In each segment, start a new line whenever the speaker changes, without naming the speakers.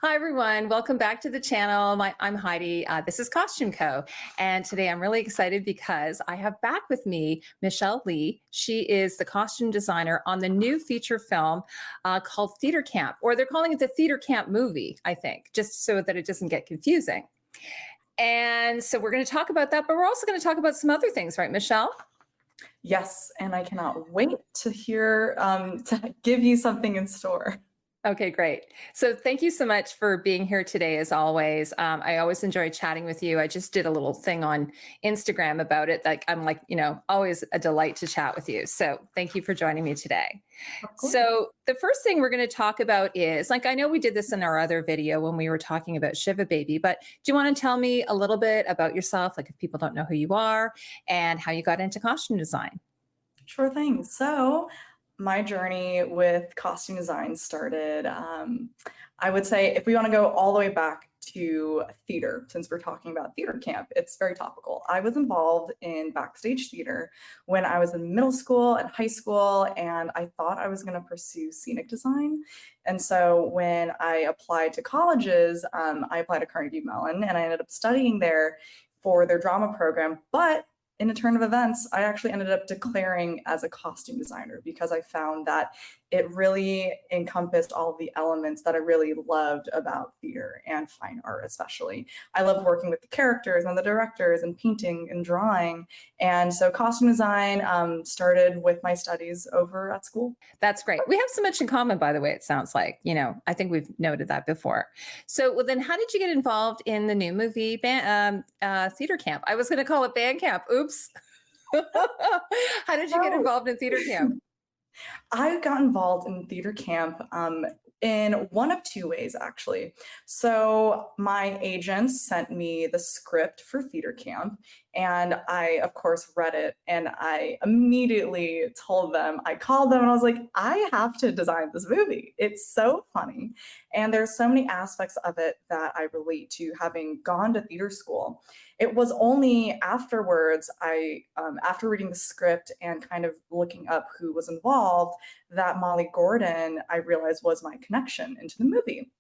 Hi, everyone. Welcome back to the channel. I'm Heidi. This is costumeco. And today I'm really excited because I have back with me Michelle Lee. She is the costume designer on the new feature film called Theater Camp, or they're calling it the Theater Camp movie, I think, just so that it doesn't get confusing. And so we're going to talk about that, but we're also going to talk about some other things, right, Michelle?
Yes, and I cannot wait to hear, to give you something in store.
Okay, great. So thank you so much for being here today, as always. I always enjoy chatting with you. I just did a little thing on Instagram about it. Like I'm like, always a delight to chat with you. So thank you for joining me today.
Of course.
So the first thing we're going to talk about is, like, I know we did this in our other video when we were talking about Shiva Baby, but do you want to tell me a little bit about yourself? Like if people don't know who you are and how you got into costume design.
Sure thing. So my journey with costume design started, I would say if we want to go all the way back to theater, since we're talking about theater camp, it's very topical. I was involved in backstage theater when I was in middle school and high school, and I thought I was going to pursue scenic design. And so when I applied to colleges, I applied to Carnegie Mellon, and I ended up studying there for their drama program. But in a turn of events, I actually ended up declaring as a costume designer because I found that it really encompassed all the elements that I really loved about theater and fine art, especially. I loved working with the characters and the directors and painting and drawing. And so costume design started with my studies over at school.
That's great. We have so much in common, by the way, it sounds like. I think we've noted that before. So, well, then how did you get involved in the new movie Theater Camp? I was going to call it Band Camp. Oops. How did you get
Oh,
involved in Theater Camp?
I got involved in theater camp in one of two ways, actually. So my agents sent me the script for theater camp, and I, of course, read it, and I immediately told them, I called them, and I was like, I have to design this movie. It's so funny. And there's so many aspects of it that I relate to having gone to theater school. It was only afterwards, after reading the script and kind of looking up who was involved, that Molly Gordon, I realized, was my connection into the movie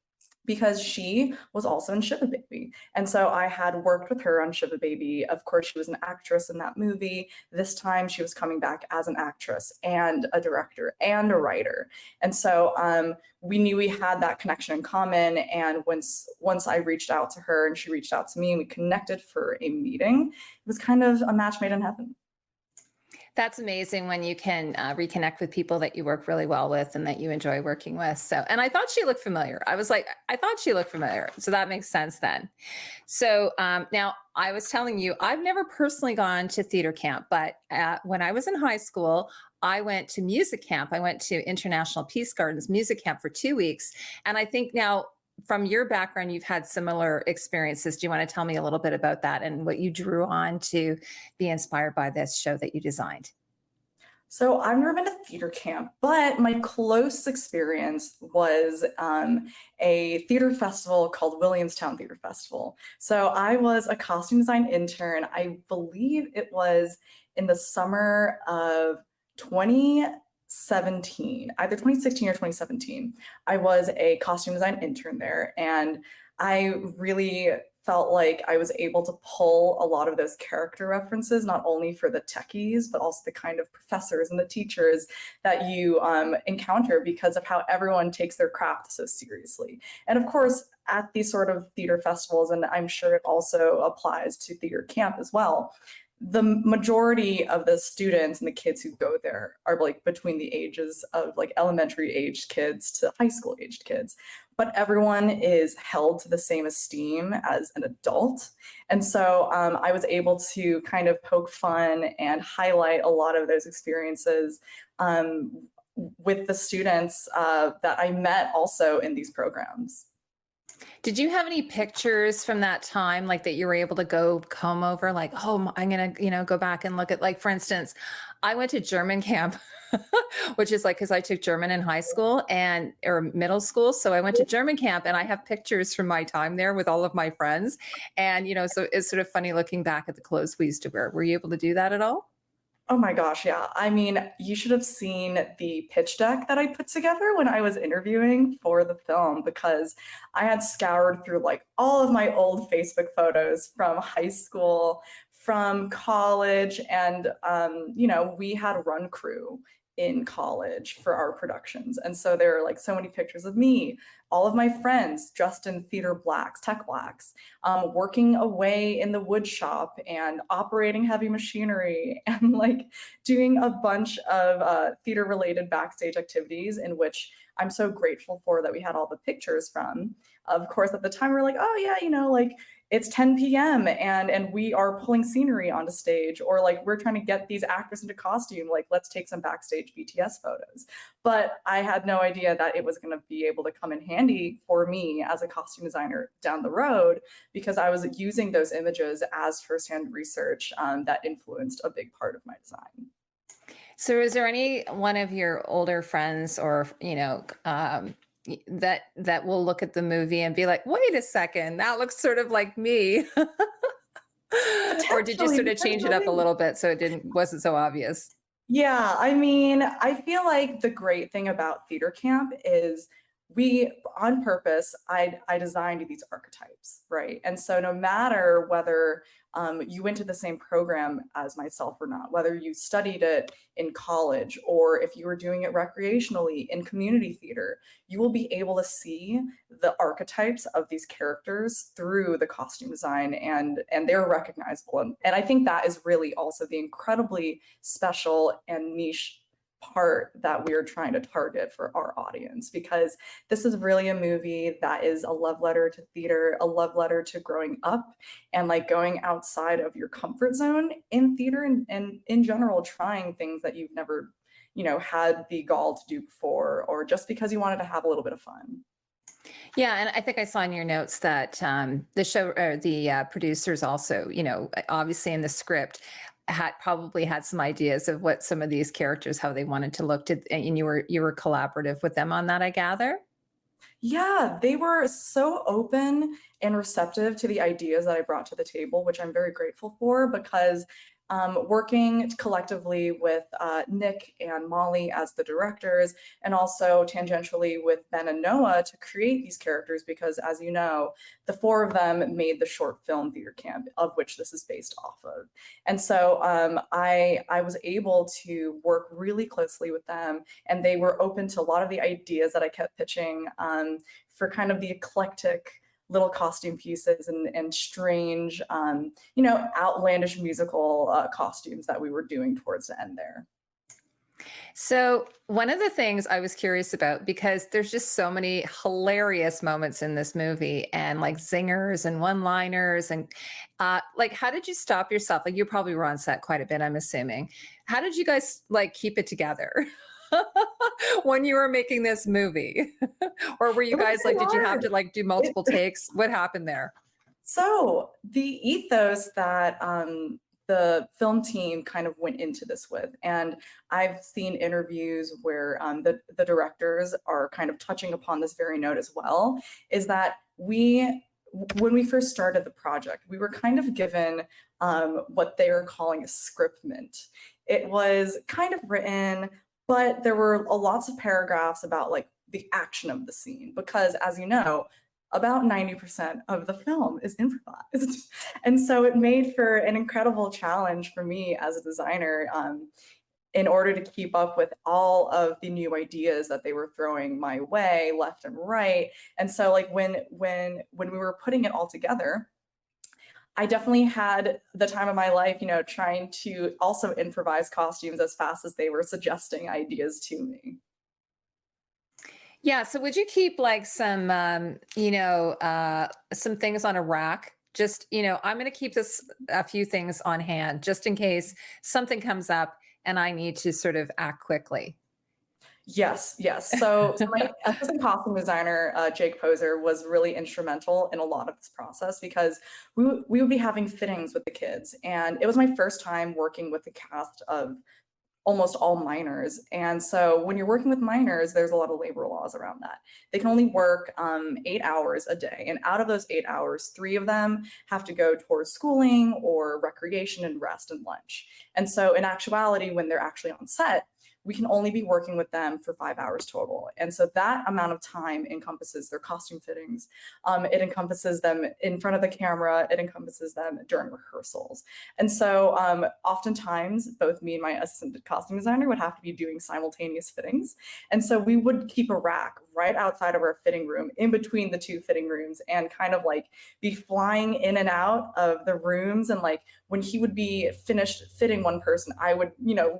because she was also in Shiva Baby. And so I had worked with her on Shiva Baby. Of course, she was an actress in that movie. This time she was coming back as an actress and a director and a writer. And so we knew we had that connection in common. And once I reached out to her and she reached out to me and we connected for a meeting, it was kind of a match made in heaven.
That's amazing when you can reconnect with people that you work really well with and that you enjoy working with. So, and I thought she looked familiar. I was like, I thought she looked familiar. So that makes sense then. So now I was telling you, I've never personally gone to theater camp, but when I was in high school, I went to music camp. I went to International Peace Gardens music camp for 2 weeks. And I think now, from your background, you've had similar experiences. Do you want to tell me a little bit about that and what you drew on to be inspired by this show that you designed?
So I've never been to theater camp, but my close experience was a theater festival called Williamstown Theater Festival. So I was a costume design intern. I believe it was in the summer of 2017, either 2016 or 2017. I was a costume design intern there, and I really felt like I was able to pull a lot of those character references, not only for the techies, but also the kind of professors and the teachers that you encounter because of how everyone takes their craft so seriously. And of course, at these sort of theater festivals, and I'm sure it also applies to theater camp as well, the majority of the students and the kids who go there are like between the ages of like elementary aged kids to high school aged kids, but everyone is held to the same esteem as an adult. And so I was able to kind of poke fun and highlight a lot of those experiences with the students that I met also in these programs.
Did you have any pictures from that time, like that you were able to go comb over, like, oh, I'm going to, go back and look at, like, for instance, I went to German camp, which is like, because I took German in high school or middle school. So I went to German camp and I have pictures from my time there with all of my friends. And, so it's sort of funny looking back at the clothes we used to wear. Were you able to do that at all?
Oh my gosh, yeah. I mean, you should have seen the pitch deck that I put together when I was interviewing for the film, because I had scoured through like all of my old Facebook photos from high school, from college, and we had run crew in college for our productions. And so there are like so many pictures of me, all of my friends dressed in theater blacks, tech blacks, working away in the wood shop and operating heavy machinery and like doing a bunch of theater related backstage activities in which I'm so grateful for that we had all the pictures from. Of course, at the time we are like, oh yeah, like it's 10 p.m. and we are pulling scenery onto stage, or like we're trying to get these actors into costume, like let's take some backstage BTS photos. But I had no idea that it was going to be able to come in handy for me as a costume designer down the road, because I was using those images as firsthand research that influenced a big part of my design.
So is there any one of your older friends or, that will look at the movie and be like, "Wait a second, that looks sort of like me." Or did you
Potentially,
sort of change it up a
potentially.
little bit so it wasn't so obvious?
Yeah, I mean, I feel like the great thing about theater camp is we, on purpose, I designed these archetypes, right? And so no matter whether you went to the same program as myself or not, whether you studied it in college or if you were doing it recreationally in community theater, you will be able to see the archetypes of these characters through the costume design, and they're recognizable. And I think that is really also the incredibly special and niche part that we're trying to target for our audience, because this is really a movie that is a love letter to theater, a love letter to growing up and like going outside of your comfort zone in theater, and in general trying things that you've never had the gall to do before, or just because you wanted to have a little bit of fun.
Yeah, and I think I saw in your notes that the show or the producers also, obviously in the script had probably had some ideas of what some of these characters, how they wanted to look. And you were collaborative with them on that, I gather.
Yeah, they were so open and receptive to the ideas that I brought to the table, which I'm very grateful for, because working collectively with Nick and Molly as the directors, and also tangentially with Ben and Noah to create these characters, because as you know, the four of them made the short film Theater Camp, of which this is based off of. And so I was able to work really closely with them, and they were open to a lot of the ideas that I kept pitching for kind of the eclectic little costume pieces and strange, outlandish musical costumes that we were doing towards the end there.
So, one of the things I was curious about, because there's just so many hilarious moments in this movie and like zingers and one liners. And like, how did you stop yourself? Like, you probably were on set quite a bit, I'm assuming. How did you guys like keep it together when you were making this movie? Or were you
It was
guys
so
like, did you have
hard.
to like do
It,
multiple takes? What happened there?
so the ethos that the film team kind of went into this with, and I've seen interviews where the directors are kind of touching upon this very note as well, is that when we first started the project, we were kind of given what they were calling a script mint. It was kind of written, but there were lots of paragraphs about like the action of the scene, because as you know, about 90% of the film is improvised. And so it made for an incredible challenge for me as a designer, in order to keep up with all of the new ideas that they were throwing my way left and right. And so like when we were putting it all together, I definitely had the time of my life, trying to also improvise costumes as fast as they were suggesting ideas to me.
Yeah. So would you keep like some things on a rack? Just, I'm going to keep a few things on hand just in case something comes up and I need to sort of act quickly.
Yes, yes. So my assistant costume designer, Jake Poser, was really instrumental in a lot of this process, because we would be having fittings with the kids, and it was my first time working with a cast of almost all minors. And so when you're working with minors, there's a lot of labor laws around that. They can only work 8 hours a day. And out of those 8 hours, 3 of them have to go towards schooling or recreation and rest and lunch. And so in actuality, when they're actually on set, we can only be working with them for 5 hours total. And so that amount of time encompasses their costume fittings. It encompasses them in front of the camera. It encompasses them during rehearsals. And so oftentimes, both me and my assistant costume designer would have to be doing simultaneous fittings. And so we would keep a rack right outside of our fitting room, in between the 2 fitting rooms, and kind of like be flying in and out of the rooms. And like when he would be finished fitting one person, I would,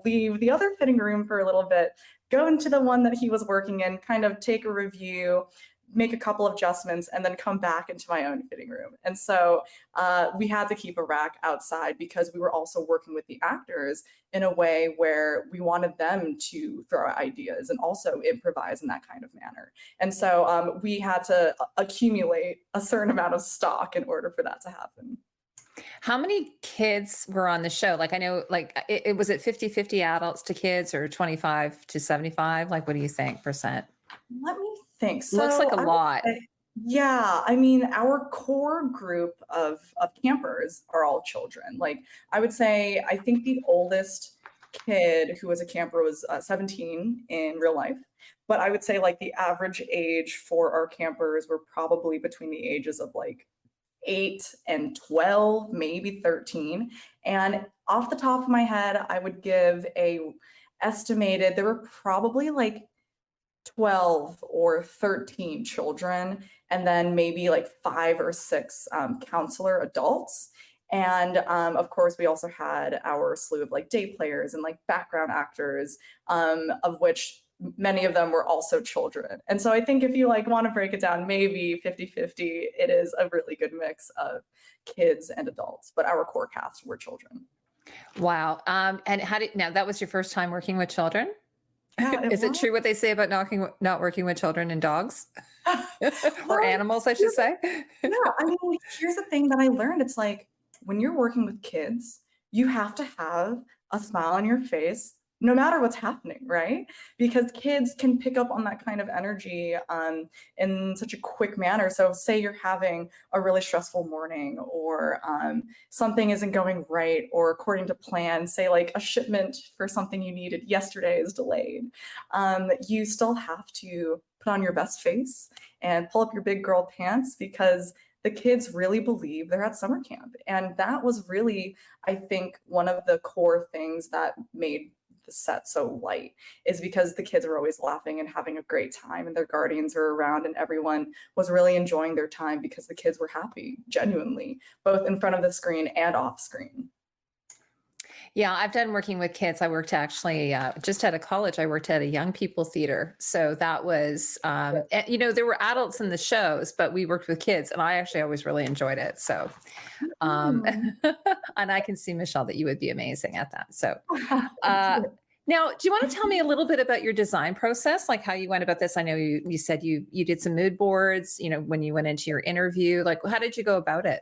leave the other fitting room for a little bit, go into the one that he was working in, kind of take a review, make a couple of adjustments, and then come back into my own fitting room. And so we had to keep a rack outside because we were also working with the actors in a way where we wanted them to throw out ideas and also improvise in that kind of manner. And so we had to accumulate a certain amount of stock in order for that to happen.
How many kids were on the show? Like, I know, like, it was it 50-50 adults to kids, or 25 to 75? Like, what do you think percent?
Let me think.
Looks like a lot.
Yeah, I mean, our core group of campers are all children. Like, I would say, I think the oldest kid who was a camper was 17 in real life. But I would say, like, the average age for our campers were probably between the ages of like 8 and 12, maybe 13. And off the top of my head, I would give a estimated, there were probably like 12 or 13 children, and then maybe like 5 or 6 counselor adults. And of course, we also had our slew of like day players and like background actors, of which many of them were also children. And so I think if you like want to break it down, maybe 50-50, it is a really good mix of kids and adults, but our core cast were children.
Wow. And now that was your first time working with children?
Yeah,
Is it true what they say about not working with children and dogs? Or animals, I should say?
Yeah, I mean, here's the thing that I learned. It's like when you're working with kids, you have to have a smile on your face no matter what's happening, right? Because kids can pick up on that kind of energy in such a quick manner. So say you're having a really stressful morning, or something isn't going right or according to plan, say like a shipment for something you needed yesterday is delayed. You still have to put on your best face and pull up your big girl pants, because the kids really believe they're at summer camp. And that was really, I think, one of the core things that made the set so light, is because the kids are always laughing and having a great time, and their guardians are around, and everyone was really enjoying their time because the kids were happy, genuinely, both in front of the screen and off screen.
Yeah, I've done working with kids. I worked actually just out of college. I worked at a young people theater. So that was, there were adults in the shows, but we worked with kids, and I actually always really enjoyed it. So,
Mm.
and I can see, Michelle, that you would be amazing at that. So, now, do you want to tell me a little bit about your design process, like how you went about this? I know you said you did some mood boards, when you went into your interview. Like, how did you go about it?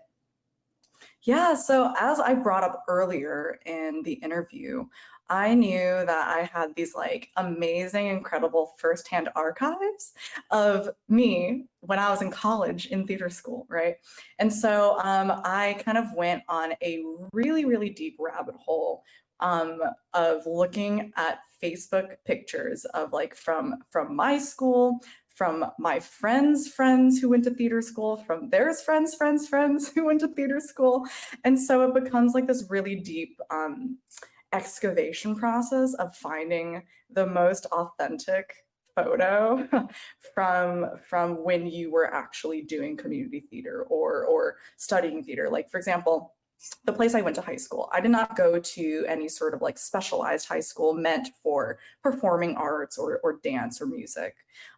Yeah, so as I brought up earlier in the interview, I knew that I had these like amazing, incredible firsthand archives of me when I was in college in theater school, right? And so I kind of went on a really, really deep rabbit hole of looking at Facebook pictures of like from my school, from my friends who went to theater school, from their friends who went to theater school. And so it becomes like this really deep excavation process of finding the most authentic photo from when you were actually doing community theater or studying theater. Like, for example, the place I went to high school, I did not go to any sort of like specialized high school meant for performing arts or dance or music.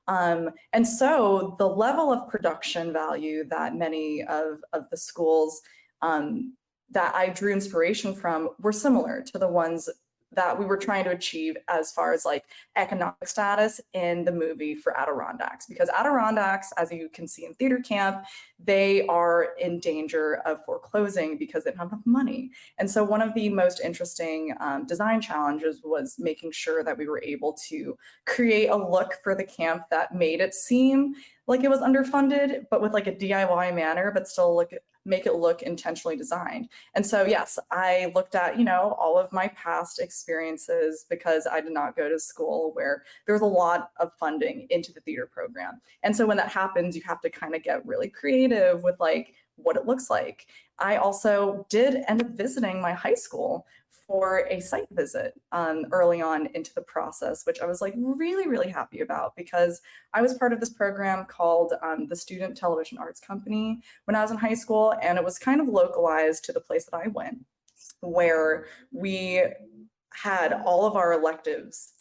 And so the level of production value that many of the schools that I drew inspiration from were similar to the ones that we were trying to achieve as far as like economic status in the movie for Adirondacks, because Adirondacks, as you can see in theater camp, they are in danger of foreclosing because they don't have enough money. And so one of the most interesting design challenges was making sure that we were able to create a look for the camp that made it seem like it was underfunded, but with like a DIY manner, but still make it look intentionally designed. And so, yes, I looked at, all of my past experiences, because I did not go to school where there was a lot of funding into the theater program. And so when that happens, you have to kind of get really creative with like what it looks like. I also did end up visiting my high school for a site visit early on into the process, which I was like really, really happy about, because I was part of this program called the Student Television Arts Company when I was in high school, and it was kind of localized to the place that I went, where we had all of our electives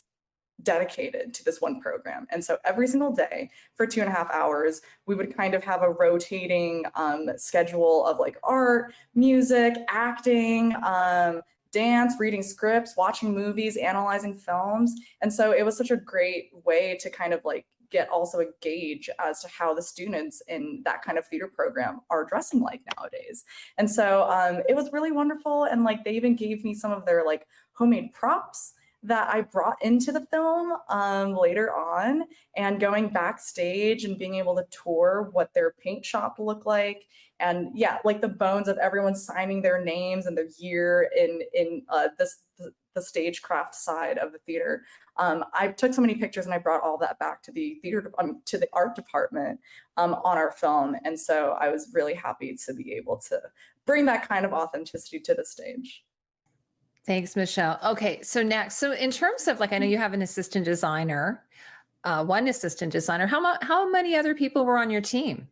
dedicated to this one program. And so every single day for 2.5 hours, we would kind of have a rotating schedule of like art, music, acting, dance, reading scripts, watching movies, analyzing films. And so it was such a great way to kind of like get also a gauge as to how the students in that kind of theater program are dressing like nowadays. And so it was really wonderful. And like they even gave me some of their like homemade props that I brought into the film later on, and going backstage and being able to tour what their paint shop looked like. And yeah, like the bones of everyone signing their names and their year in the stagecraft side of the theater. I took so many pictures and I brought all that back to the theater, to the art department on our film. And so I was really happy to be able to bring that kind of authenticity to the stage.
Thanks, Michelle. Okay, so next, so in terms of like, I know you have an assistant designer, one assistant designer. How many other people were on your team?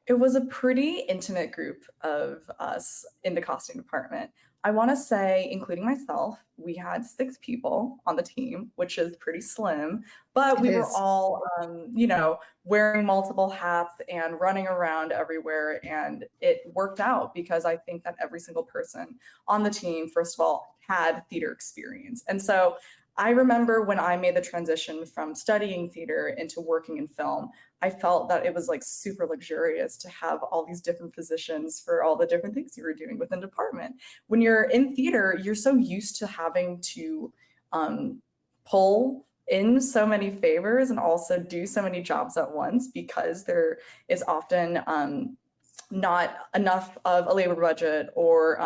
It was a pretty intimate group of us in the costume department. I want to say, including myself, we had 6 people on the team, which is pretty slim, but we were all, wearing multiple hats and running around everywhere. And it worked out because I think that every single person on the team, first of all, had theater experience. And so I remember when I made the transition from studying theater into working in film, I felt that it was like super luxurious to have all these different positions for all the different things you were doing within the department. When you're in theater, you're so used to having to pull in so many favors and also do so many jobs at once, because there is often not enough of a labor budget or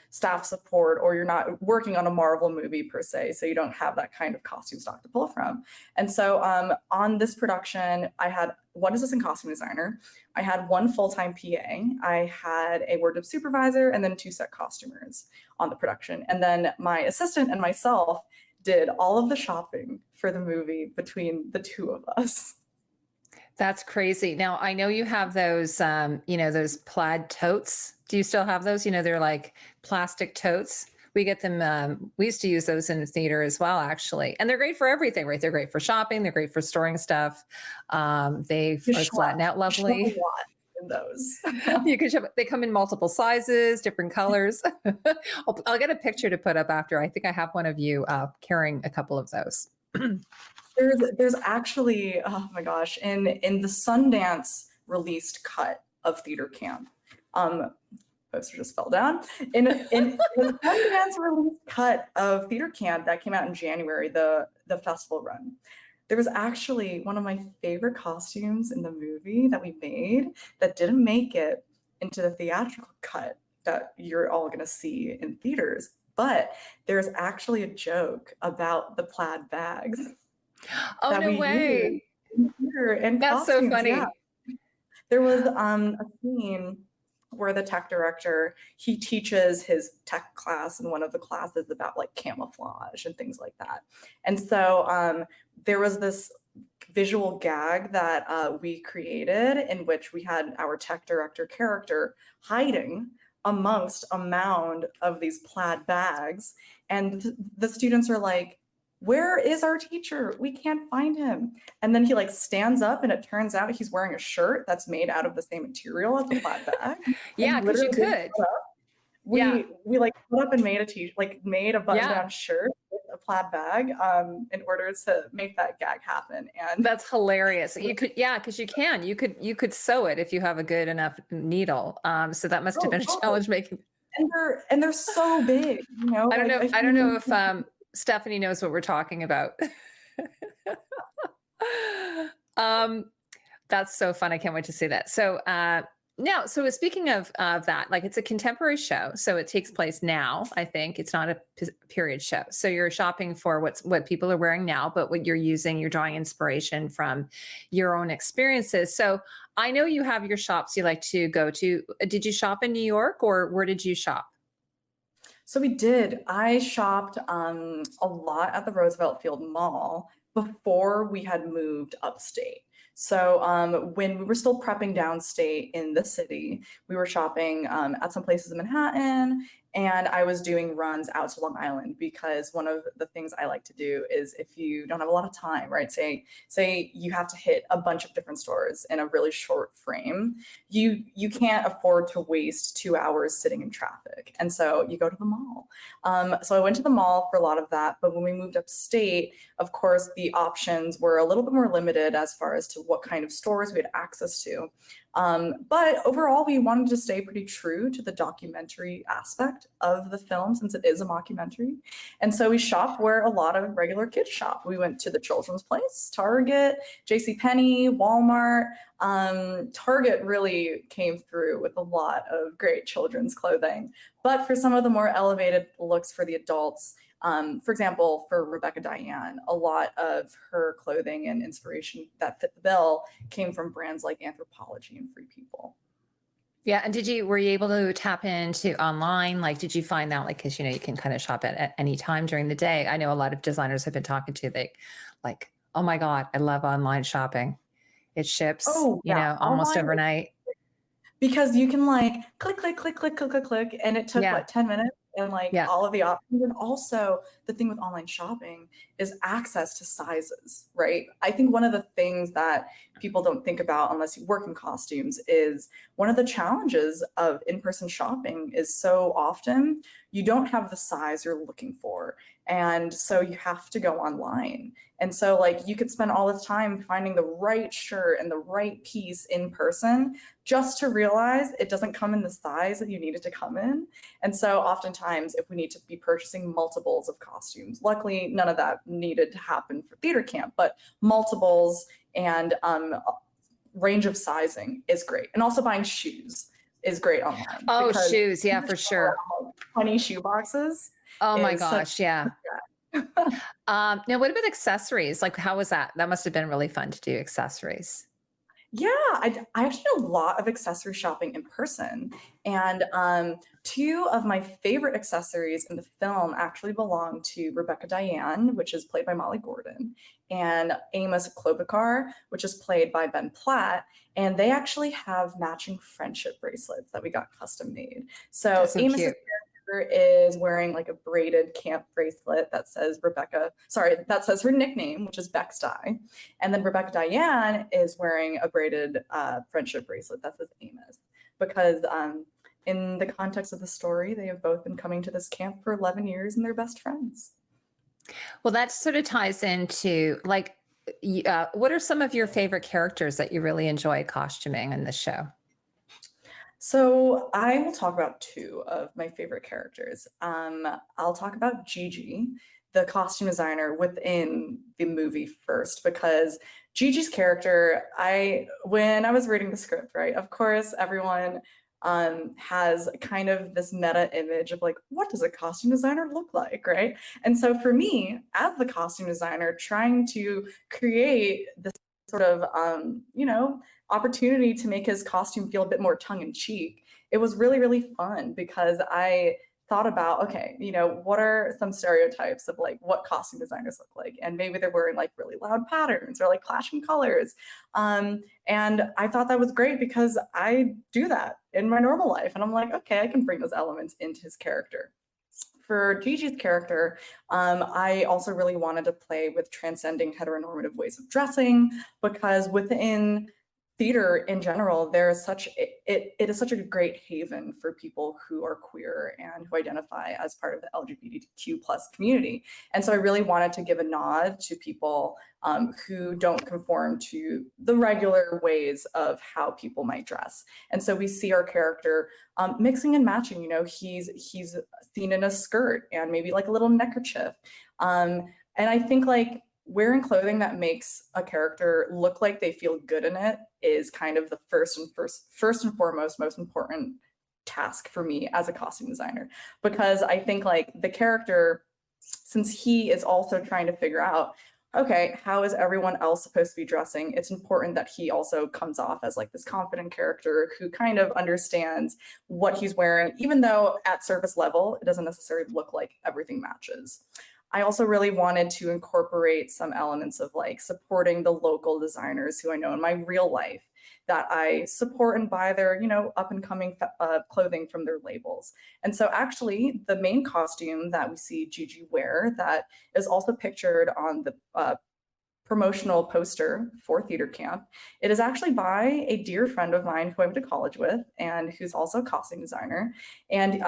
staff support, or you're not working on a Marvel movie per se, so you don't have that kind of costume stock to pull from. And so on this production, I had one assistant costume designer, I had one full-time PA, I had a wardrobe supervisor, and then 2 set costumers on the production. And then my assistant and myself did all of the shopping for the movie between the 2 of us.
That's crazy. Now, I know you have those, those plaid totes. Do you still have those? They're like plastic totes. We get them. We used to use those in the theater as well, actually. And they're great for everything, right? They're great for shopping. They're great for storing stuff. They flatten out lovely.
In those.
You can shop. They come in multiple sizes, different colors. I'll get a picture to put up after. I think I have one of you carrying a couple of those.
There's actually, oh my gosh, in the Sundance released cut of Theater Camp, poster just fell down. In the Sundance released cut of Theater Camp that came out in January, the festival run, there was actually one of my favorite costumes in the movie that we made that didn't make it into the theatrical cut that you're all gonna see in theaters. But there's actually a joke about the plaid bags.
Oh, no way.
And
that's
costumes,
so funny.
yeah. There was a scene where the tech director, he teaches his tech class in one of the classes about like camouflage and things like that. And so there was this visual gag that we created in which we had our tech director character hiding amongst a mound of these plaid bags. And the students are like, where is our teacher? We can't find him. And then he like stands up and it turns out he's wearing a shirt that's made out of the same material as the plaid bag.
Yeah, because you could. Yeah.
we like put up and made made a button
Yeah.
down shirt with a plaid bag in order to make that gag happen. And
That's hilarious. You could, yeah, because you could sew it if you have a good enough needle. So that must have
oh,
been a
totally.
challenge making.
And they're so big, you know, like a
I don't know
human.
if Stephanie knows what we're talking about. um, that's so fun. I can't wait to see that. So now, so speaking of that, like it's a contemporary show, so it takes place now. I think it's not a period show. So you're shopping for what people are wearing now, but what you're using, you're drawing inspiration from your own experiences. So I know you have your shops you like to go to. Did you shop in New York, or where did you shop?
So we did. I shopped a lot at the Roosevelt Field Mall before we had moved upstate. So when we were still prepping downstate in the city, we were shopping at some places in Manhattan, and I was doing runs out to Long Island because one of the things I like to do is if you don't have a lot of time, right? Say you have to hit a bunch of different stores in a really short frame, you can't afford to waste 2 hours sitting in traffic, and so you go to the mall. So I went to the mall for a lot of that, but when we moved upstate, of course, the options were a little bit more limited as far as to what kind of stores we had access to. But overall, we wanted to stay pretty true to the documentary aspect of the film since it is a mockumentary. And so we shopped where a lot of regular kids shop. We went to the Children's Place, Target, JCPenney, Walmart. Target really came through with a lot of great children's clothing. But for some of the more elevated looks for the adults, for example, for Rebecca Diane, a lot of her clothing and inspiration that fit the bill came from brands like Anthropologie and Free People.
Yeah, and were you able to tap into online? Like, did you find that, like, because you can kind of shop at any time during the day? I know a lot of designers have been talking to, they like, oh my God, I love online shopping. It ships,
Oh yeah,
almost
online
overnight.
because you can like click, click, click, click, click, click, click, and it took
Yeah,
what 10 minutes and like
yeah.
all of the options. And also the thing with online shopping is access to sizes, right? I think one of the things that people don't think about unless you work in costumes is one of the challenges of in-person shopping is so often you don't have the size you're looking for. And so you have to go online. And so like you could spend all this time finding the right shirt and the right piece in person just to realize it doesn't come in the size that you need it to come in. And so oftentimes if we need to be purchasing multiples of costumes, luckily none of that needed to happen for theater camp, but multiples and range of sizing is great. And also buying shoes is great online
Oh,
because
shoes. Yeah, for sure.
20 shoe boxes
Oh my
is such
gosh. Yeah. Now what about accessories? Like, how was that? That must have been really fun to do accessories.
Yeah, I actually do a lot of accessory shopping in person. And two of my favorite accessories in the film actually belong to Rebecca Diane, which is played by Molly Gordon, and Amos Klobuchar, which is played by Ben Platt. And they actually have matching friendship bracelets that we got custom made. So
That's so
Amos's
cute.
is wearing like a braided camp bracelet that says that says her nickname, which is Bexti. And then Rebecca Diane is wearing a braided friendship bracelet that says Amos. Because in the context of the story, they have both been coming to this camp for 11 years and they're best friends.
Well, that sort of ties into like, what are some of your favorite characters that you really enjoy costuming in the show?
So I will talk about two of my favorite characters. I'll talk about Gigi, the costume designer within the movie first, because Gigi's character, when I was reading the script, right, of course, everyone has kind of this meta image of like, what does a costume designer look like, right? And so for me, as the costume designer, trying to create this sort of, opportunity to make his costume feel a bit more tongue in cheek, it was really, really fun because I thought about, okay, what are some stereotypes of like what costume designers look like? And maybe they're wearing like really loud patterns or like clashing colors. And I thought that was great because I do that in my normal life. And I'm like, okay, I can bring those elements into his character. For Gigi's character, I also really wanted to play with transcending heteronormative ways of dressing because within theater in general, there's such it is such a great haven for people who are queer and who identify as part of the LGBTQ plus community. And so I really wanted to give a nod to people who don't conform to the regular ways of how people might dress. And so we see our character mixing and matching. You know, he's seen in a skirt and maybe like a little neckerchief. And I think like wearing clothing that makes a character look like they feel good in it is kind of the first and foremost most important task for me as a costume designer, because I think like the character, since he is also trying to figure out, okay, how is everyone else supposed to be dressing? It's important that he also comes off as like this confident character who kind of understands what he's wearing, even though at surface level, it doesn't necessarily look like everything matches. I also really wanted to incorporate some elements of like supporting the local designers who I know in my real life that I support and buy their, you know, up and coming clothing from their labels. And so actually the main costume that we see Gigi wear that is also pictured on the promotional poster for theater camp, it is actually by a dear friend of mine who I went to college with and who's also a costume designer. And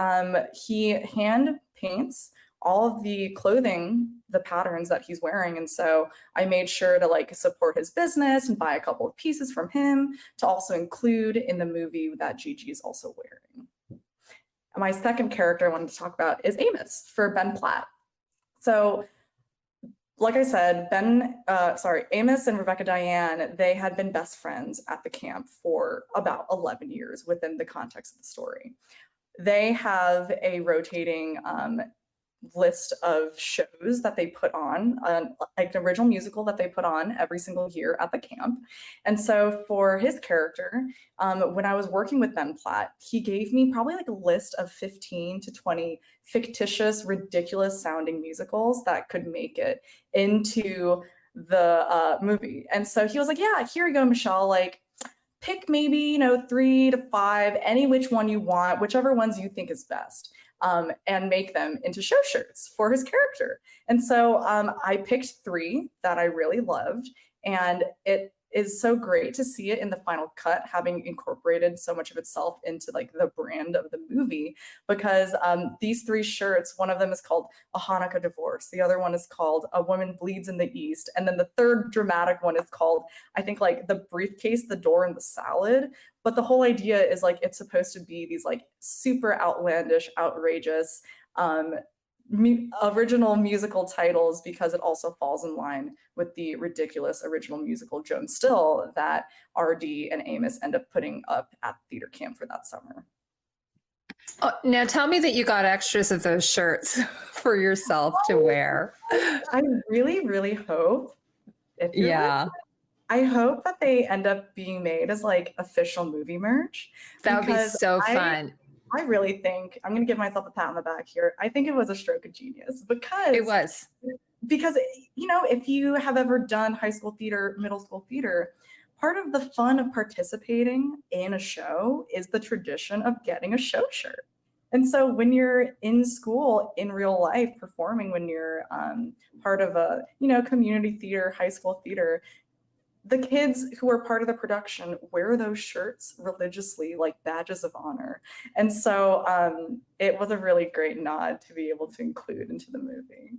he hand paints all of the clothing, the patterns that he's wearing. And so I made sure to like support his business and buy a couple of pieces from him to also include in the movie that Gigi is also wearing. My second character I wanted to talk about is Amos for Ben Platt. So like I said, Amos and Rebecca Diane, they had been best friends at the camp for about 11 years within the context of the story. They have a rotating list of shows that they put on, like an original musical that they put on every single year at the camp. And so for his character, when I was working with Ben Platt, he gave me probably like a list of 15 to 20 fictitious, ridiculous sounding musicals that could make it into the movie. And so he was like, yeah, here you go, Michelle, like pick maybe, you know, 3 to 5, any which one you want, whichever ones you think is best. And make them into show shirts for his character. And so I picked 3 that I really loved, and it is so great to see it in the final cut, having incorporated so much of itself into like the brand of the movie, because these 3 shirts, one of them is called A Hanukkah Divorce, the other one is called A Woman Bleeds in the East, and then the third dramatic one is called, I think, like The Briefcase, the Door, and the Salad. But the whole idea is like it's supposed to be these like super outlandish, outrageous original musical titles, because it also falls in line with the ridiculous original musical Joan Still that RD and Amos end up putting up at theater camp for that summer.
Oh, now tell me that you got extras of those shirts for yourself to wear.
I really, really hope.
Yeah.
I hope that they end up being made as like official movie merch.
That would be so fun.
I really think, I'm going to give myself a pat on the back here, I think it was a stroke of genius, because
it was.
Because, you know, if you have ever done high school theater, middle school theater, part of the fun of participating in a show is the tradition of getting a show shirt. And so when you're in school, in real life, performing, when you're part of a, you know, community theater, high school theater, the kids who are part of the production wear those shirts religiously, like badges of honor. And so it was a really great nod to be able to include into the movie.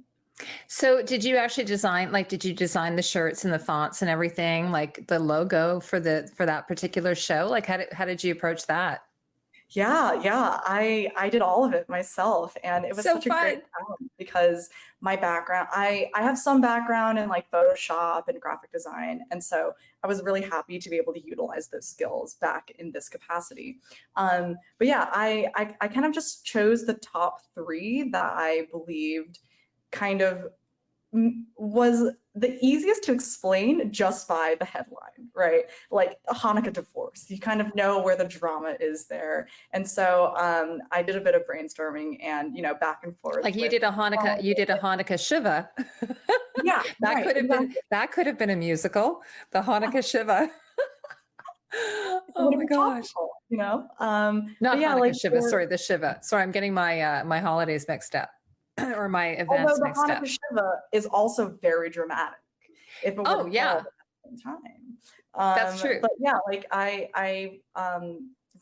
So did you actually design, like, did you design the shirts and the fonts and everything, like the logo for that particular show? Like how did you approach that?
Yeah, I did all of it myself, and it was
So
such a
fun.
great challenge because my background, I have some background in like Photoshop and graphic design, and so I was really happy to be able to utilize those skills back in this capacity. But yeah, I kind of just chose the top 3 that I believed kind of was the easiest to explain just by the headline, right? Like a Hanukkah Divorce, you kind of know where the drama is there. And so I did a bit of brainstorming and, you know, back and forth.
Like you did a Hanukkah Shiva.
Yeah,
that could have been a musical, the Hanukkah Shiva. Oh my gosh.
Topical, you know?
Not
yeah,
Hanukkah
like
Shiva, sorry, the Shiva. Sorry, I'm getting my my holidays mixed up. Or my events mixed
Hanukkah
up.
Shiva is also very dramatic. If it were
Oh yeah.
at the same
That's true.
But yeah, like I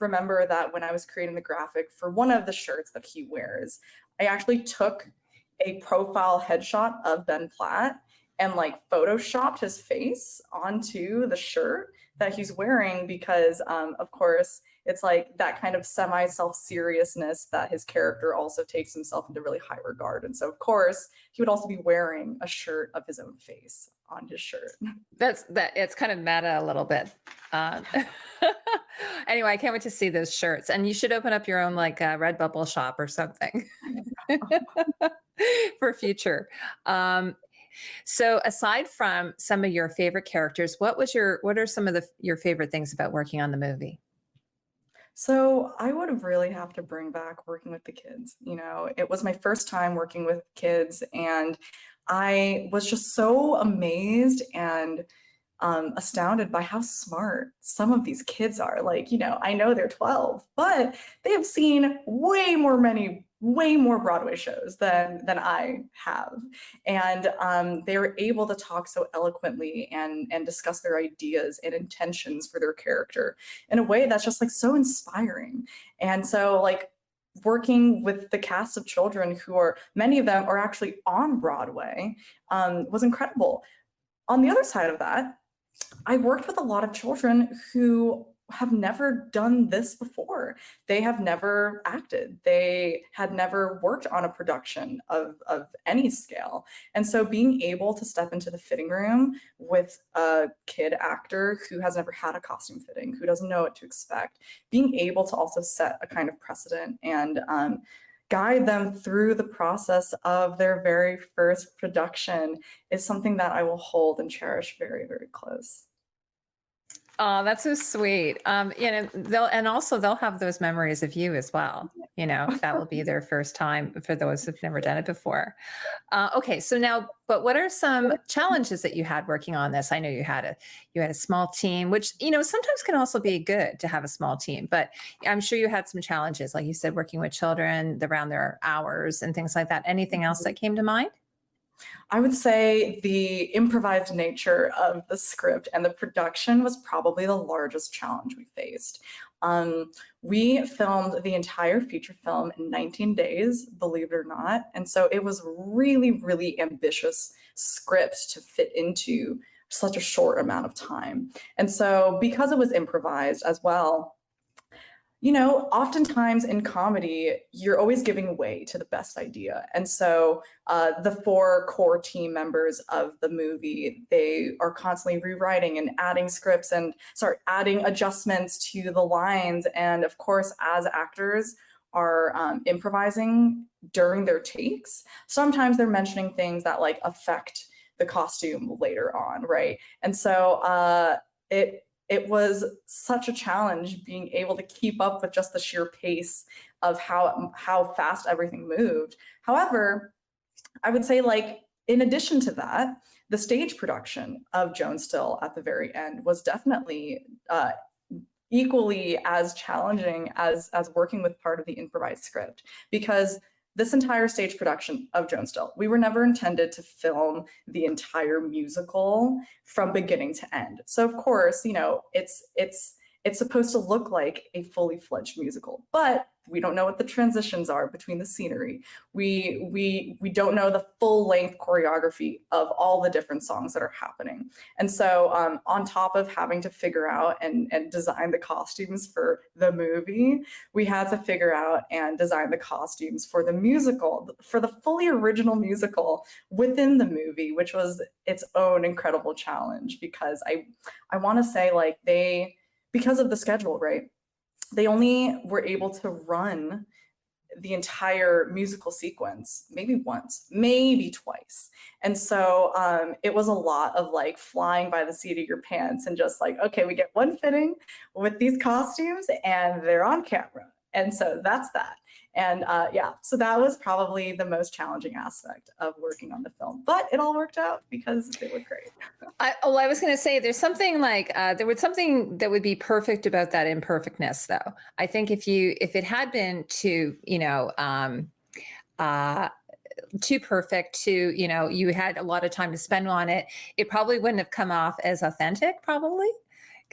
remember that when I was creating the graphic for one of the shirts that he wears, I actually took a profile headshot of Ben Platt and like photoshopped his face onto the shirt that he's wearing because of course it's like that kind of semi self-seriousness that his character also takes himself into really high regard. And so of course he would also be wearing a shirt of his own face on his shirt.
It's kind of meta a little bit. Um, anyway, I can't wait to see those shirts. And you should open up your own like Redbubble shop or something for future. So aside from some of your favorite characters, what are some of your favorite things about working on the movie?
So I would really have to bring back working with the kids. It was my first time working with kids, and I was just so amazed and astounded by how smart some of these kids are. Like, I know they're 12, but they have seen way more Broadway shows than I have. And they were able to talk so eloquently and discuss their ideas and intentions for their character in a way that's just like so inspiring. And so like working with the cast of children who are many of them are actually on Broadway was incredible. On the other side of that, I worked with a lot of children who have never done this before. They have never acted. They had never worked on a production of any scale. And so being able to step into the fitting room with a kid actor who has never had a costume fitting, who doesn't know what to expect, being able to also set a kind of precedent and guide them through the process of their very first production is something that I will hold and cherish very, very close.
Oh, that's so sweet. They'll have those memories of you as well. That will be their first time for those who've never done it before. Okay, so now, but what are some challenges that you had working on this? I know you had a small team, which sometimes can also be good to have a small team. But I'm sure you had some challenges, like you said, working with children around their hours and things like that. Anything else that came to mind?
I would say the improvised nature of the script and the production was probably the largest challenge we faced. We filmed the entire feature film in 19 days, believe it or not. And so it was really, really ambitious script to fit into such a short amount of time. And so because it was improvised as well, oftentimes in comedy, you're always giving way to the best idea. And so the four core team members of the movie, they are constantly rewriting and adding scripts and adding adjustments to the lines. And of course, as actors are improvising during their takes, sometimes they're mentioning things that like affect the costume later on, right? And so it was such a challenge being able to keep up with just the sheer pace of how fast everything moved. However, I would say like in addition to that, the stage production of Joan Still at the very end was definitely equally as challenging as working with part of the improvised script, because this entire stage production of Joan Still, we were never intended to film the entire musical from beginning to end. So of course, it's supposed to look like a fully fledged musical, but we don't know what the transitions are between the scenery. We don't know the full length choreography of all the different songs that are happening. And so on top of having to figure out and design the costumes for the movie, we had to figure out and design the costumes for the musical, for the fully original musical within the movie, which was its own incredible challenge, because I want to say like because of the schedule, right? They only were able to run the entire musical sequence maybe once, maybe twice. And so it was a lot of like flying by the seat of your pants and just like, okay, we get one fitting with these costumes and they're on camera. And so that's that. And so that was probably the most challenging aspect of working on the film, but it all worked out because they look great.
I was going to say there's something like there was something that would be perfect about that imperfectness, though. I think if it had been too perfect, you had a lot of time to spend on it, it probably wouldn't have come off as authentic, probably.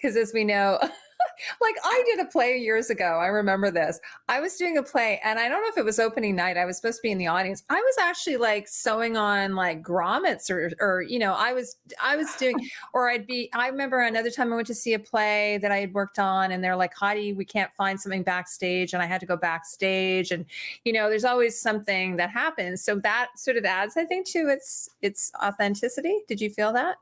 because as we know, like I did a play years ago. I remember this. I was doing a play and I don't know if it was opening night. I was supposed to be in the audience. I was actually like sewing on like grommets or I was doing, or I remember another time I went to see a play that I had worked on and they're like, Heidi, we can't find something backstage. And I had to go backstage and, there's always something that happens. So that sort of adds, I think, to its authenticity. Did you feel that?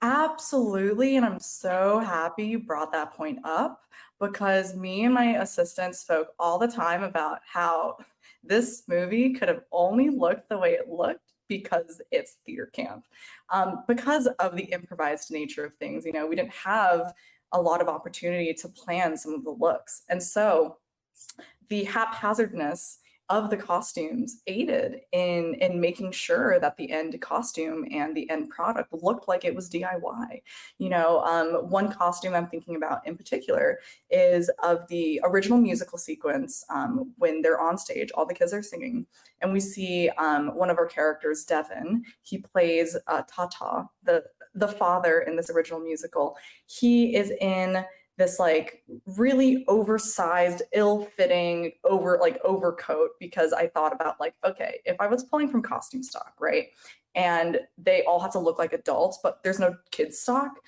Absolutely. And I'm so happy you brought that point up because me and my assistant spoke all the time about how this movie could have only looked the way it looked because it's theater camp. Because of the improvised nature of things, we didn't have a lot of opportunity to plan some of the looks. And so the haphazardness of the costumes aided in making sure that the end costume and the end product looked like it was DIY. One costume I'm thinking about in particular is of the original musical sequence when they're on stage, all the kids are singing, and we see one of our characters, Devin. He plays Tata, the father in this original musical. He is in this like really oversized, ill-fitting overcoat because I thought about like, okay, if I was pulling from costume stock, right? And they all have to look like adults, but there's no kids stock.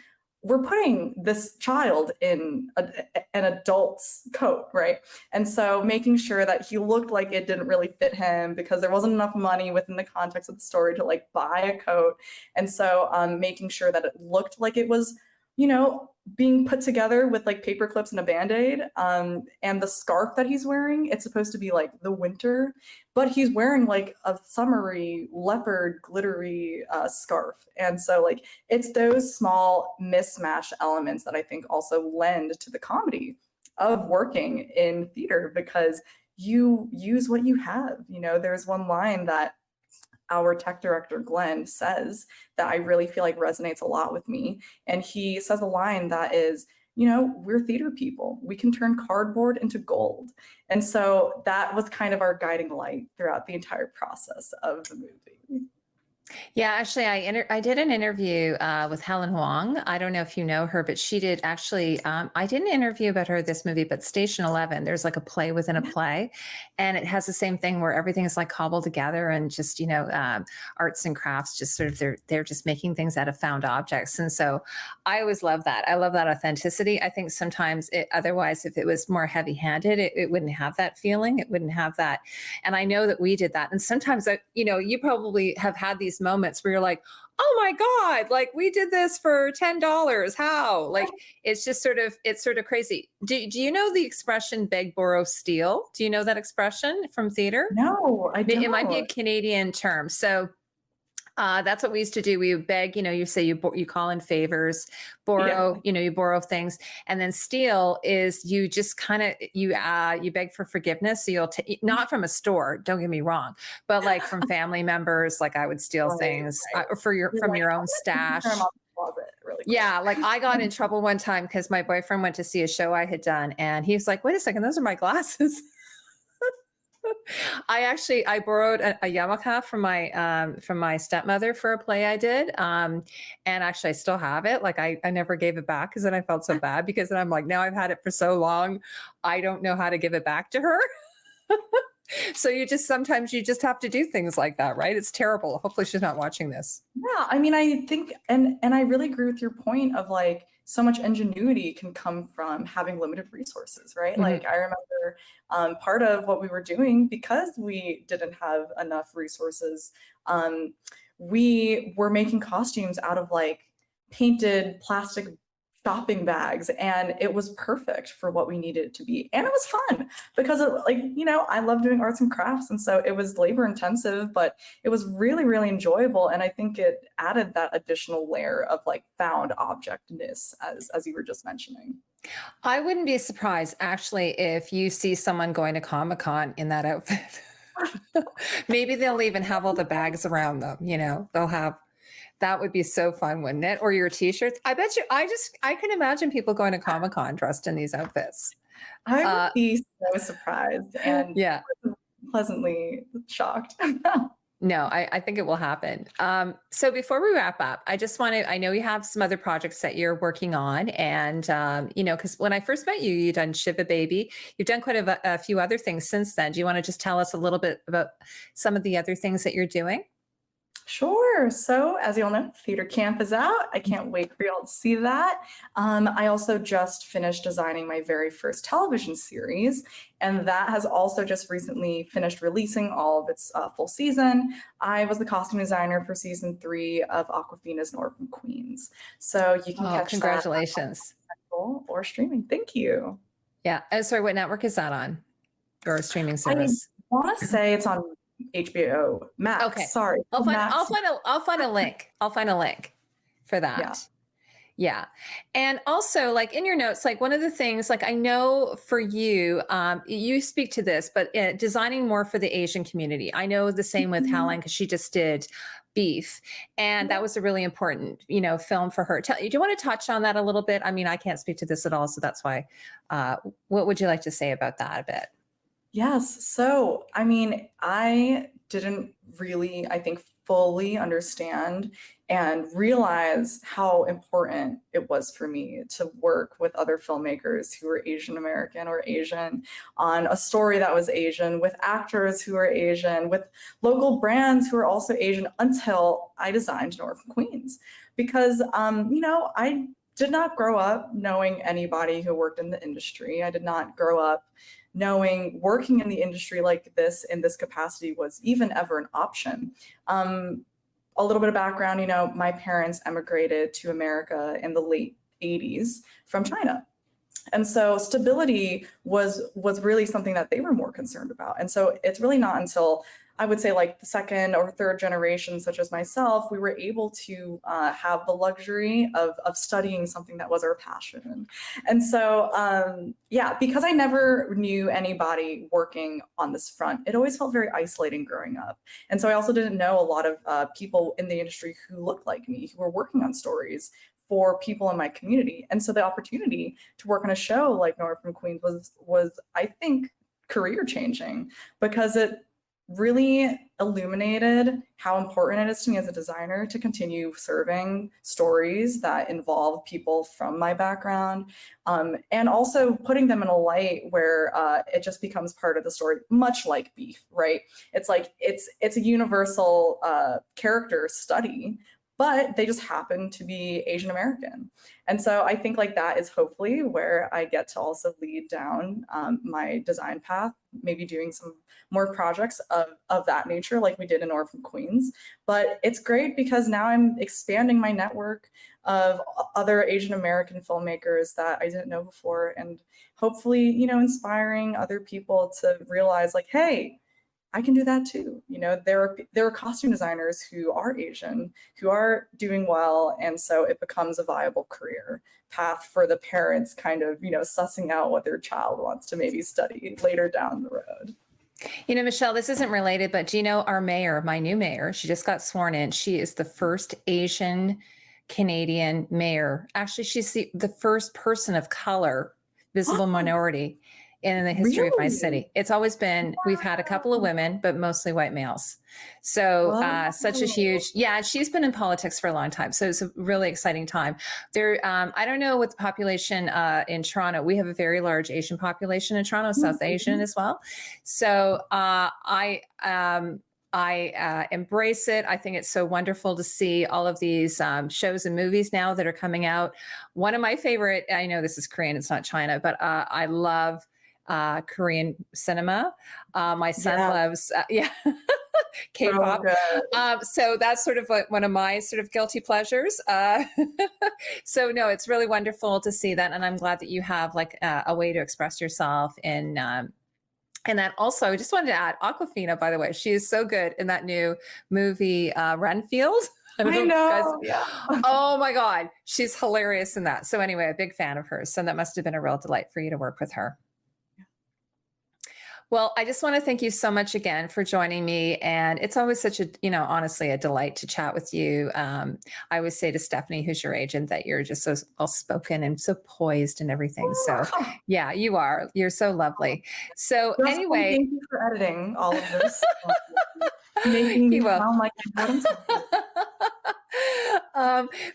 We're putting this child in an adult's coat, right? And so making sure that he looked like it didn't really fit him because there wasn't enough money within the context of the story to like buy a coat. And so making sure that it looked like it was, being put together with like paper clips and a band-aid. And the scarf that he's wearing, it's supposed to be like the winter, but he's wearing like a summery leopard glittery scarf. And so like it's those small mismatched elements that I think also lend to the comedy of working in theater because you use what you have. There's one line that our tech director, Glenn, says that I really feel like resonates a lot with me. And he says a line that is, we're theater people. We can turn cardboard into gold. And so that was kind of our guiding light throughout the entire process of the movie.
Yeah, actually, I did an interview with Helen Wong. I don't know if you know her, but she did actually. I did an interview about her this movie, but Station 11. There's like a play within a play, and it has the same thing where everything is like cobbled together and just arts and crafts. Just sort of they're just making things out of found objects, and so I always love that. I love that authenticity. I think sometimes otherwise, if it was more heavy-handed, it wouldn't have that feeling. It wouldn't have that, and I know that we did that. And sometimes, you probably have had these moments where you're like, oh my God, like we did this for $10. How? Like it's sort of crazy. Do you know the expression beg, borrow, steal? Do you know that expression from theater?
No, I don't.
It might be a Canadian term. So that's what we used to do. We would beg, you say you call in favors, borrow, you borrow things, and then steal is you just kind of you beg for forgiveness. So you'll not from a store, don't get me wrong, but like from family members. Like I would steal things from your own stash.
Really
yeah, like I got in trouble one time because my boyfriend went to see a show I had done, and he was like, "Wait a second, those are my glasses." I borrowed a yarmulke from my stepmother for a play I did, and actually I still have it. Like I never gave it back because then I felt so bad because then I'm like, now I've had it for so long, I don't know how to give it back to her. So sometimes you just have to do things like that, right? It's terrible. Hopefully she's not watching this.
Yeah, I mean, I think, and I really agree with your point of like so much ingenuity can come from having limited resources, right?
Mm-hmm.
Like I remember part of what we were doing because we didn't have enough resources, we were making costumes out of like painted plastic shopping bags, and it was perfect for what we needed it to be. And it was fun because I love doing arts and crafts, and so it was labor intensive, but it was really, really enjoyable. And I think it added that additional layer of like found objectness as you were just mentioning.
I wouldn't be surprised actually if you see someone going to Comic-Con in that outfit. Maybe they'll even have all the bags around them, they'll have. That would be so fun, wouldn't it? Or your t-shirts. I bet you, I can imagine people going to Comic-Con dressed in these outfits.
I would be so surprised and
yeah,
pleasantly shocked.
No, I think it will happen. So before we wrap up, I just want to, I know you have some other projects that you're working on. And, because when I first met you, you've done Shiva Baby. You've done quite a few other things since then. Do you want to just tell us a little bit about some of the other things that you're doing?
Sure. So, as you all know, Theater Camp is out. I can't wait for y'all to see that. I also just finished designing my very first television series, and that has also just recently finished releasing all of its full season. I was the costume designer for season 3 of Aquafina's Northern Queens. So you can
Oh,
catch that
congratulations.
or streaming. Thank you.
Yeah. Oh, sorry, what network is that on? Or a streaming
I
service?
want to say it's on HBO
Okay.
Max. Sorry, Max.
I'll find a link. I'll find a link for
Yeah.
that. Yeah. And also, like in your notes, like one of the things, like I know for you, you speak to this, but designing more for the Asian community. I know the same with
Mhm.
Helen because she just did Beef, and that was a really important, film for her. Do you want to touch on that a little bit? I mean, I can't speak to this at all, so that's why. What would you like to say about that a bit?
Yes. So, I mean, I didn't really, I think, fully understand and realize how important it was for me to work with other filmmakers who were Asian American or Asian on a story that was Asian, with actors who are Asian, with local brands who are also Asian until I designed Northern Queens. Because, I did not grow up knowing anybody who worked in the industry. I did not grow up knowing working in the industry like this in this capacity was even ever an option. A little bit of background, my parents emigrated to America in the late 80s from China. And so stability was really something that they were more concerned about. And so it's really not until I would say like the second or third generation, such as myself, we were able to have the luxury of studying something that was our passion. And so, yeah, because I never knew anybody working on this front, it always felt very isolating growing up. And so I also didn't know a lot of people in the industry who looked like me, who were working on stories for people in my community. And so the opportunity to work on a show like Northern Queens was I think career changing, because it really illuminated how important it is to me as a designer to continue serving stories that involve people from my background, and also putting them in a light where it just becomes part of the story, much like Beef, right? It's like it's a universal character study, but they just happen to be Asian American. And so I think like that is hopefully where I get to also lead down my design path, maybe doing some more projects of that nature like we did in Orphan Queens. But it's great because now I'm expanding my network of other Asian American filmmakers that I didn't know before, and hopefully, inspiring other people to realize like, hey, I can do that too. There are costume designers who are Asian, who are doing well, and so it becomes a viable career path for the parents kind of, sussing out what their child wants to maybe study later down the road.
Michelle, this isn't related, but do you know our mayor, my new mayor, she just got sworn in. She is the first Asian Canadian mayor. Actually, she's the first person of color, visible minority in the history of my
Really?
city. It's always been, we've had a couple of women, but mostly white males. So such a huge, yeah, she's been in politics for a long time. So it's a really exciting time. There, I don't know what the population in Toronto, we have a very large Asian population in Toronto, South Asian as well. So I embrace it. I think it's so wonderful to see all of these shows and movies now that are coming out. One of my favorite, I know this is Korean, it's not China, but I love Korean cinema. My son loves, K-pop. So that's sort of one of my sort of guilty pleasures. So no, it's really wonderful to see that. And I'm glad that you have like a way to express yourself in, and that also, I just wanted to add Aquafina, by the way, she is so good in that new movie, Renfield.
I know. Yeah.
Oh my God, she's hilarious in that. So anyway, a big fan of hers. So that must have been a real delight for you to work with her. Well, I just want to thank you so much again for joining me. And it's always such a, honestly, a delight to chat with you. I always say to Stephanie, who's your agent, that you're just so well spoken and so poised and everything. So yeah, you are. You're so lovely. So anyway.
Thank you for editing all of this. making
He
me
will.
sound like I know something.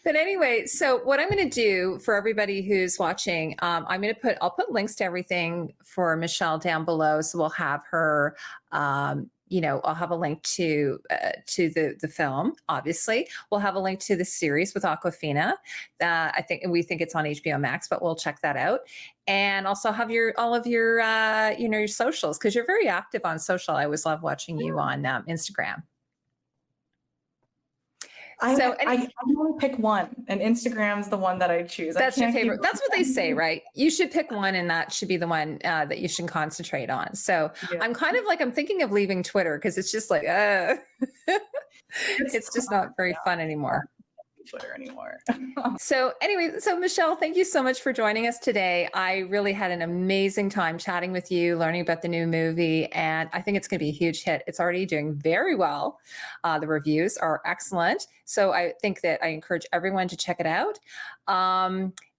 But anyway, so what I'm going to do for everybody who's watching, I'll put links to everything for Michelle down below. So we'll have her, I'll have a link to the film. Obviously, we'll have a link to the series with Aquafina. We think it's on HBO Max, but we'll check that out. And also have all of your your socials, because you're very active on social. I always love watching you on Instagram.
I can only pick one, and Instagram's the one that I choose.
That's your favorite. That's what they say, right? You should pick one, and that should be the one that you should concentrate on. So
Yeah.
I'm thinking of leaving Twitter, because it's just like, it's just not very fun anymore.
Twitter anymore.
So anyway, Michelle, thank you so much for joining us today. I really had an amazing time chatting with you, learning about the new movie, and I think it's going to be a huge hit. It's already doing very well. The reviews are excellent. So I think that I encourage everyone to check it out.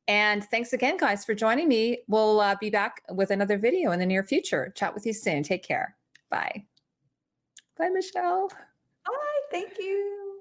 And thanks again, guys, for joining me. We'll be back with another video in the near future. Chat with you soon. Take care. Bye. Bye, Michelle.
Bye. Thank you.